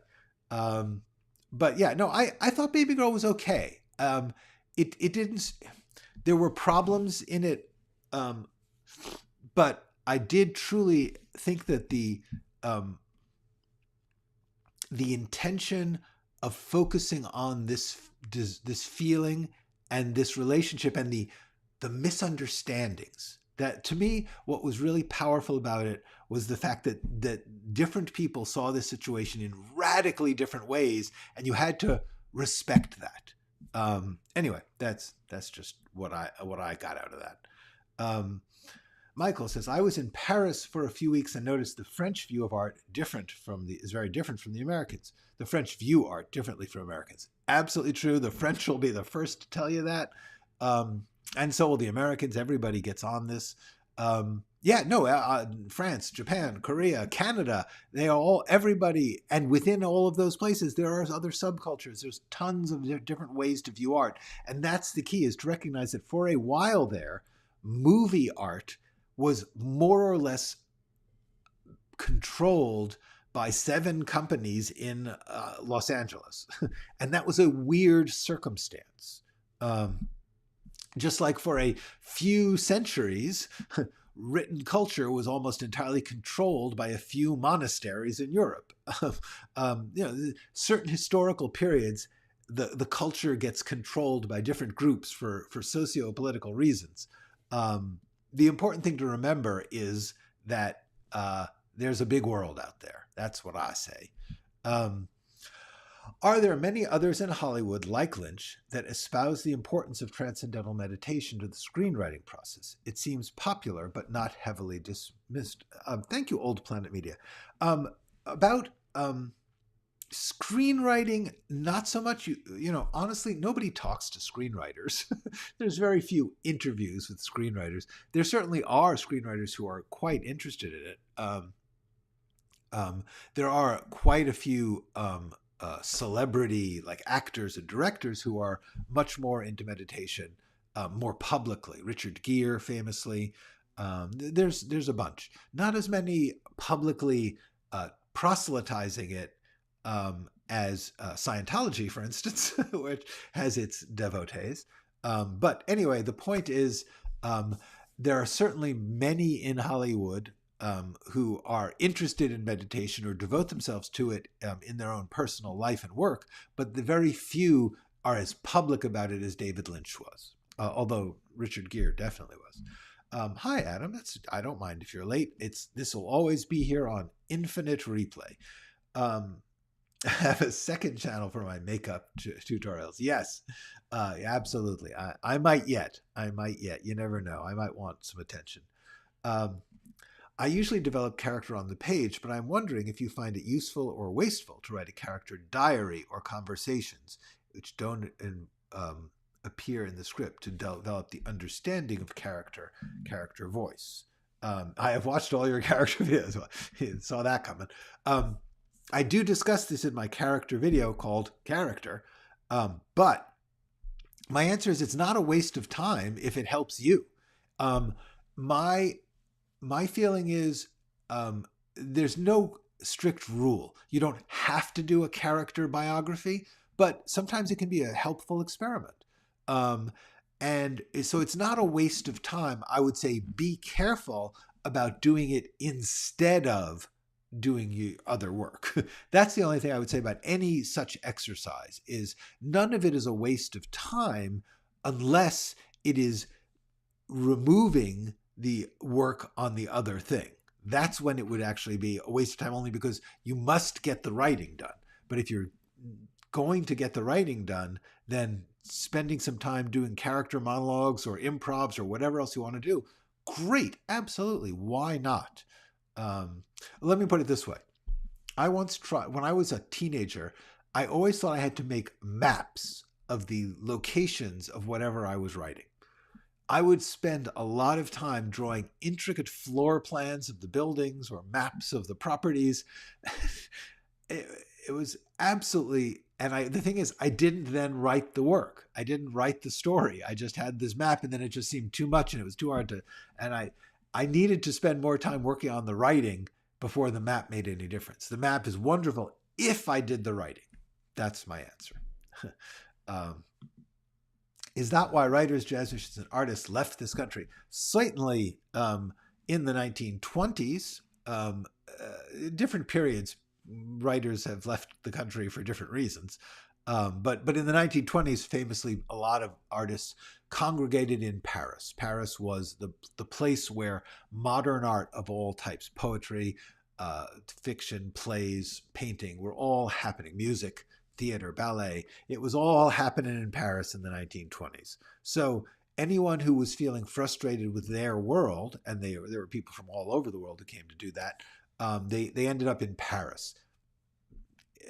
but yeah, no, I thought Baby Girl was okay. It didn't. There were problems in it, but I did truly think that the intention of focusing on this feeling and this relationship and the misunderstandings, that to me what was really powerful about it was the fact that different people saw this situation in radically different ways, and you had to respect that. Anyway, that's just what I got out of that. um, Michael says, I was in Paris for a few weeks and noticed the French view of art is very different from the Americans. The French view art differently from Americans. Absolutely true. The French will be the first to tell you that. And so will the Americans. Everybody gets on this. Yeah, no, France, Japan, Korea, Canada, they are all, everybody, and within all of those places, there are other subcultures. There's tons of different ways to view art. And that's the key, is to recognize that for a while there, movie art was more or less controlled by 7 companies in Los Angeles. And that was a weird circumstance. Just like for a few centuries, written culture was almost entirely controlled by a few monasteries in Europe. Certain historical periods, the culture gets controlled by different groups for socio-political reasons. The important thing to remember is that there's a big world out there. That's what I say. Are there many others in Hollywood, like Lynch, that espouse the importance of transcendental meditation to the screenwriting process? It seems popular, but not heavily dismissed. Thank you, Old Planet Media. About screenwriting, not so much. Honestly, nobody talks to screenwriters. There's very few interviews with screenwriters. There certainly are screenwriters who are quite interested in it. There are quite a few celebrity, like actors and directors, who are much more into meditation, more publicly. Richard Gere, famously. There's a bunch. Not as many publicly proselytizing it as Scientology, for instance, which has its devotees. But anyway, the point is, there are certainly many in Hollywood who are interested in meditation or devote themselves to it in their own personal life and work, but the very few are as public about it as David Lynch was, although Richard Gere definitely was. Hi, Adam. I don't mind if you're late. This will always be here on infinite replay. I have a second channel for my makeup tutorials. Yes, absolutely. I might yet. You never know. I might want some attention. I usually develop character on the page, but I'm wondering if you find it useful or wasteful to write a character diary or conversations which don't appear in the script to develop the understanding of character voice. I have watched all your character videos. Saw that coming. I do discuss this in my character video called Character, but my answer is it's not a waste of time if it helps you. My feeling is there's no strict rule. You don't have to do a character biography, but sometimes it can be a helpful experiment. And so it's not a waste of time. I would say be careful about doing it instead of doing other work. That's the only thing I would say about any such exercise, is none of it is a waste of time unless it is removing the work on the other thing. That's when it would actually be a waste of time, only because you must get the writing done. But if you're going to get the writing done, then spending some time doing character monologues or improvs or whatever else you want to do, great, absolutely, why not? Let me put it this way. I once tried, when I was a teenager, I always thought I had to make maps of the locations of whatever I was writing. I would spend a lot of time drawing intricate floor plans of the buildings or maps of the properties. It was absolutely, and the thing is, I didn't then write the work. I didn't write the story. I just had this map, and then it just seemed too much, and it was too hard to, and I needed to spend more time working on the writing before the map made any difference. The map is wonderful if I did the writing. That's my answer. Is that why writers, jazz musicians, and artists left this country? Certainly in the 1920s, different periods, writers have left the country for different reasons. But in the 1920s, famously, a lot of artists congregated in Paris. Paris was the place where modern art of all types, poetry, fiction, plays, painting, were all happening. Music, theater, ballet. It was all happening in Paris in the 1920s. So anyone who was feeling frustrated with their world, and there were people from all over the world who came to do that, they ended up in Paris.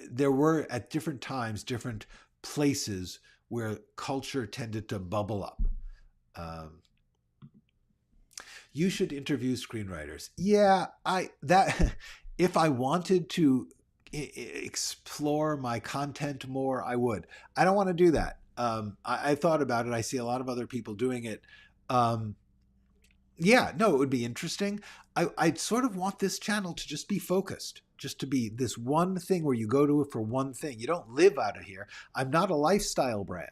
There were, at different times, different places where culture tended to bubble up. You should interview screenwriters. Yeah, if I wanted to explore my content more, I would. I don't want to do that. I thought about it. I see a lot of other people doing it. Yeah, no, it would be interesting. I sort of want this channel to just be focused, just to be this one thing where you go to it for one thing. You don't live out of here. I'm not a lifestyle brand.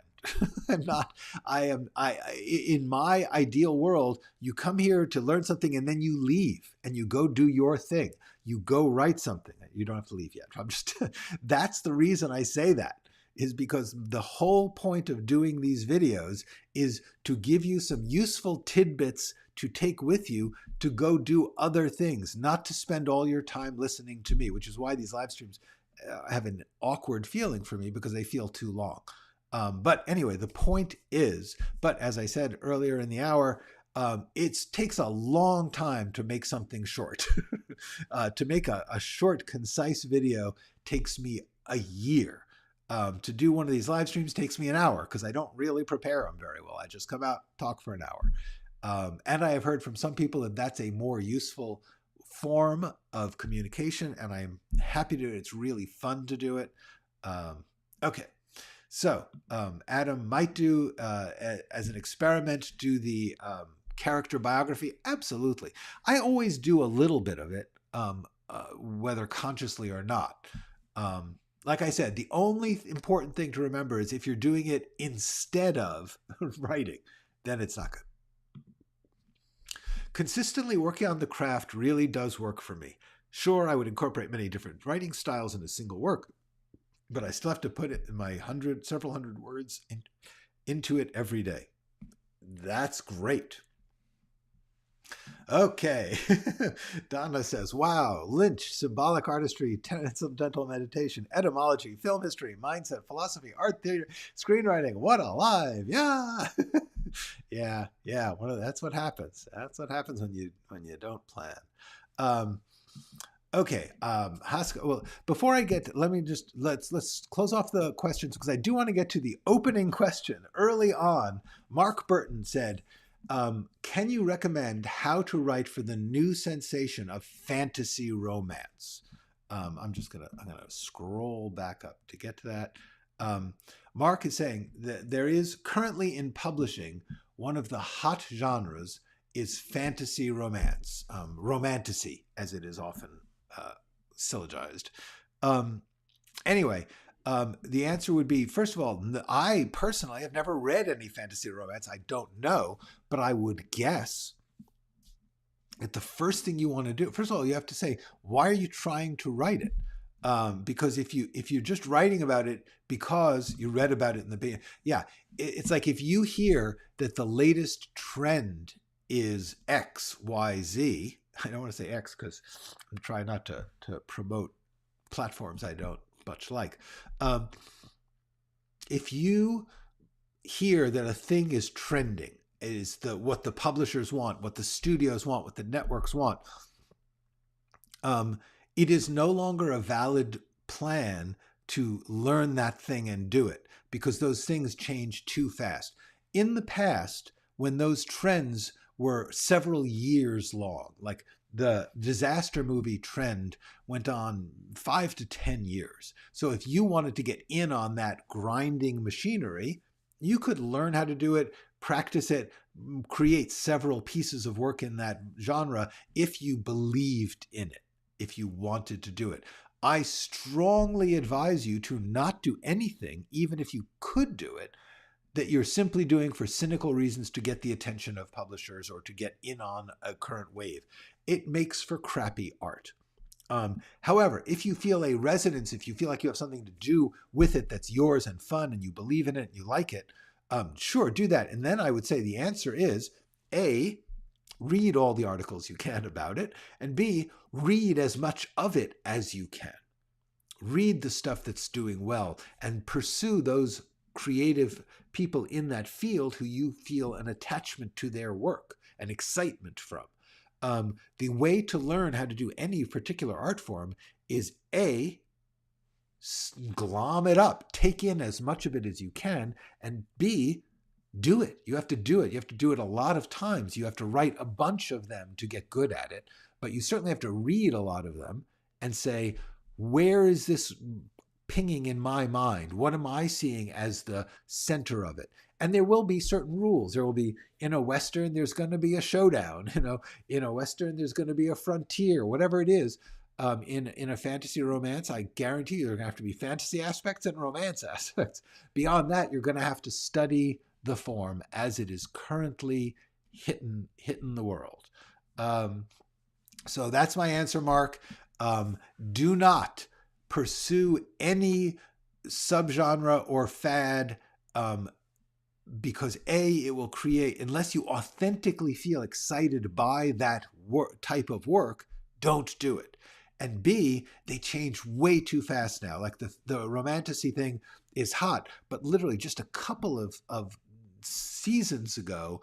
I'm not. In my ideal world, you come here to learn something and then you leave and you go do your thing. You go write something. You don't have to leave yet. I'm just, that's the reason I say that, is because the whole point of doing these videos is to give you some useful tidbits to take with you to go do other things, not to spend all your time listening to me, which is why these live streams have an awkward feeling for me, because they feel too long. But anyway, the point is, but as I said earlier in the hour, it takes a long time to make something short. To make a short, concise video takes me a year. To do one of these live streams takes me an hour, because I don't really prepare them very well. I just come out, talk for an hour. And I have heard from some people that that's a more useful form of communication, and I'm happy to do it. It's really fun to do it. Okay. So Adam might do, as an experiment, do the character biography. Absolutely. I always do a little bit of it, whether consciously or not. Like I said, the only important thing to remember is if you're doing it instead of writing, then it's not good. Consistently working on the craft really does work for me. Sure, I would incorporate many different writing styles in a single work, but I still have to put it in my several hundred words into it every day. That's great. Okay. Donna says, wow, Lynch, symbolic artistry, transcendental meditation, etymology, film history, mindset, philosophy, art theater, screenwriting. What a live. Yeah. Yeah. That's what happens. That's what happens when you don't plan. Okay, Haskell. Well, before I get, let me just let's close off the questions because I do want to get to the opening question. Early on, Mark Burton said, "Can you recommend how to write for the new sensation of fantasy romance?" I'm gonna scroll back up to get to that. Mark is saying that there is currently in publishing one of the hot genres is fantasy romance, romantacy, as it is often syllogized. Anyway, the answer would be, first of all, I personally have never read any fantasy romance. I don't know, but I would guess that the first thing you want to do, first of all, you have to say, why are you trying to write it? Because if you're just writing about it because you read about it in the beginning, yeah, it's like if you hear that the latest trend is X, Y, Z. I don't want to say X because I'm trying not to promote platforms I don't much like. If you hear that a thing is trending, is what the publishers want, what the studios want, what the networks want, it is no longer a valid plan to learn that thing and do it because those things change too fast. In the past, when those trends were several years long, like the disaster movie trend went on 5 to 10 years. So if you wanted to get in on that grinding machinery, you could learn how to do it, practice it, create several pieces of work in that genre if you believed in it, if you wanted to do it. I strongly advise you to not do anything, even if you could do it, that you're simply doing for cynical reasons to get the attention of publishers or to get in on a current wave. It makes for crappy art. However, if you feel a resonance, if you feel like you have something to do with it that's yours and fun and you believe in it and you like it, sure, do that. And then I would say the answer is A, read all the articles you can about it, and B, read as much of it as you can. Read the stuff that's doing well and pursue those creative people in that field who you feel an attachment to their work and excitement from. The way to learn how to do any particular art form is A, glom it up, take in as much of it as you can, and B, do it. You have to do it. You have to do it a lot of times. You have to write a bunch of them to get good at it, but you certainly have to read a lot of them and say, where is this pinging in my mind? What am I seeing as the center of it? And there will be certain rules. There will be, in a Western, there's going to be a showdown. In a Western, there's going to be a frontier, whatever it is. In a fantasy romance, I guarantee you there are going to have to be fantasy aspects and romance aspects. Beyond that, you're going to have to study the form as it is currently hitting the world. So that's my answer, Mark. Do not pursue any subgenre or fad because A, it will create, unless you authentically feel excited by that type of work, don't do it. And B, they change way too fast now. Like the romantasy thing is hot, but literally just a couple of seasons ago,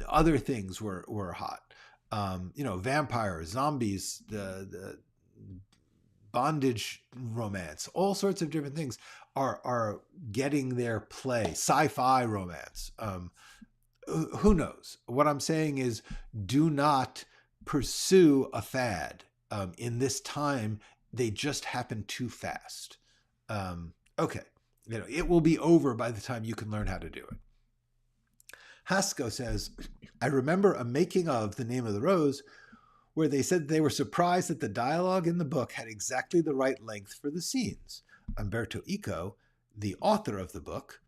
other things were hot. Vampires, zombies, the bondage romance, all sorts of different things are getting their play. Sci-fi romance. Who knows? What I'm saying is, do not pursue a fad. In this time, they just happen too fast. Okay, it will be over by the time you can learn how to do it. Haskell says, I remember a making of The Name of the Rose where they said they were surprised that the dialogue in the book had exactly the right length for the scenes. Umberto Eco, the author of the book,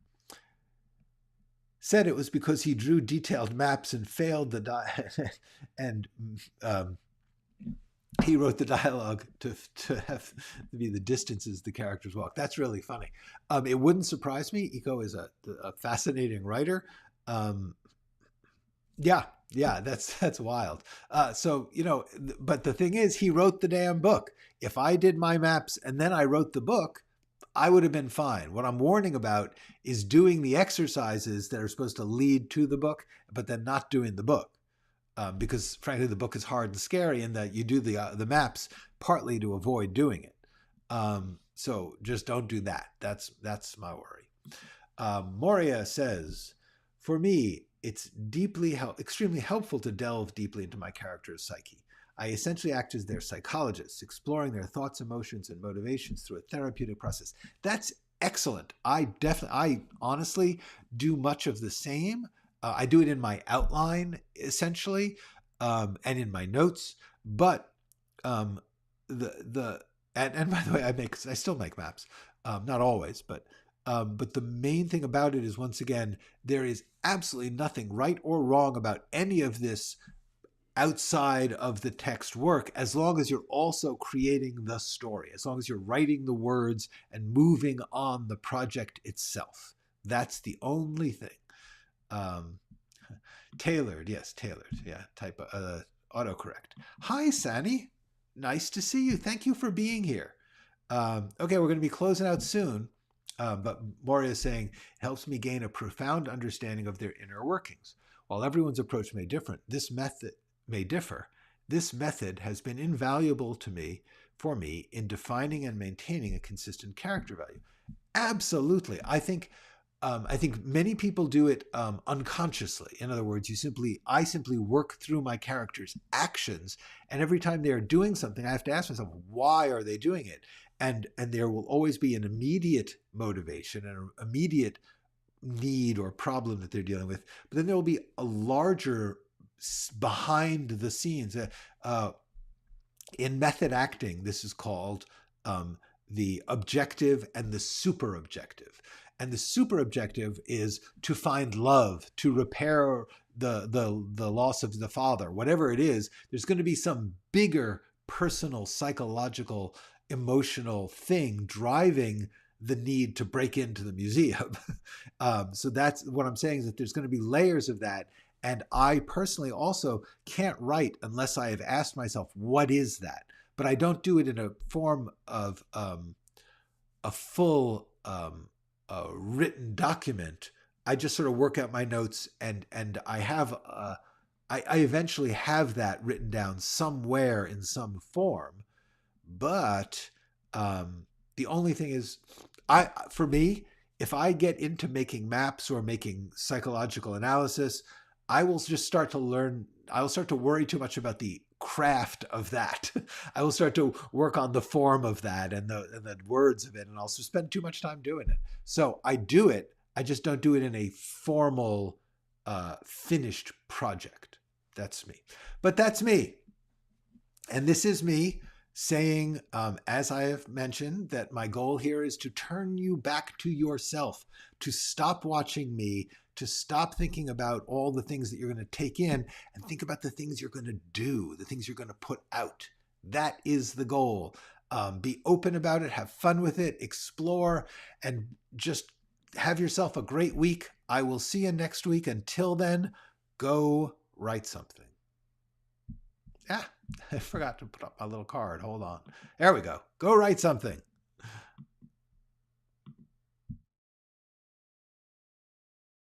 said it was because he drew detailed maps and failed he wrote the dialogue to have to be the distances the characters walk. That's really funny. It wouldn't surprise me. Eco is a fascinating writer. Yeah, that's wild. But the thing is, he wrote the damn book. If I did my maps and then I wrote the book, I would have been fine. What I'm warning about is doing the exercises that are supposed to lead to the book, but then not doing the book. because frankly, the book is hard and scary in that you do the maps partly to avoid doing it. So just don't do that. That's my worry. Moria says, for me, it's extremely helpful to delve deeply into my character's psyche. I essentially act as their psychologist, exploring their thoughts, emotions, and motivations through a therapeutic process. That's excellent. I honestly do much of the same. I do it in my outline, essentially, and in my notes. But and by the way, I still make maps, not always, but the main thing about it is, once again, there is absolutely nothing right or wrong about any of this outside of the text work, as long as you're also creating the story, as long as you're writing the words and moving on the project itself. That's the only thing. Tailored, yes, tailored. Yeah, type autocorrect. Hi, Sani. Nice to see you. Thank you for being here. Okay, we're going to be closing out soon. But Moria is saying, it helps me gain a profound understanding of their inner workings. While everyone's approach may differ, this method has been invaluable for me in defining and maintaining a consistent character value. Absolutely. I think many people do it unconsciously. In other words, I simply work through my character's actions, and every time they're doing something, I have to ask myself, why are they doing it? And there will always be an immediate motivation and an immediate need or problem that they're dealing with. But then there will be a larger behind the scenes. In method acting, this is called the objective and the super objective. And the super objective is to find love, to repair the loss of the father, whatever it is. There's going to be some bigger personal, psychological, emotional thing driving the need to break into the museum. So that's what I'm saying, is that there's going to be layers of that. And I personally also can't write unless I have asked myself, what is that? But I don't do it in a form of a full written document. I just sort of work out my notes, and I have I eventually have that written down somewhere in some form. But the only thing is, for me, if I get into making maps or making psychological analysis, I will just start to learn. I will start to worry too much about the craft of that. I will start to work on the form of that and the words of it, and I'll spend too much time doing it. So I do it. I just don't do it in a formal, finished project. That's me. But that's me. And this is me saying, as I have mentioned, that my goal here is to turn you back to yourself, to stop watching me, to stop thinking about all the things that you're going to take in, and think about the things you're going to do, the things you're going to put out. That is the goal. Be open about it, have fun with it, explore, and just have yourself a great week. I will see you next week. Until then, go write something. I forgot to put up my little card. Hold on. There we go. Go write something.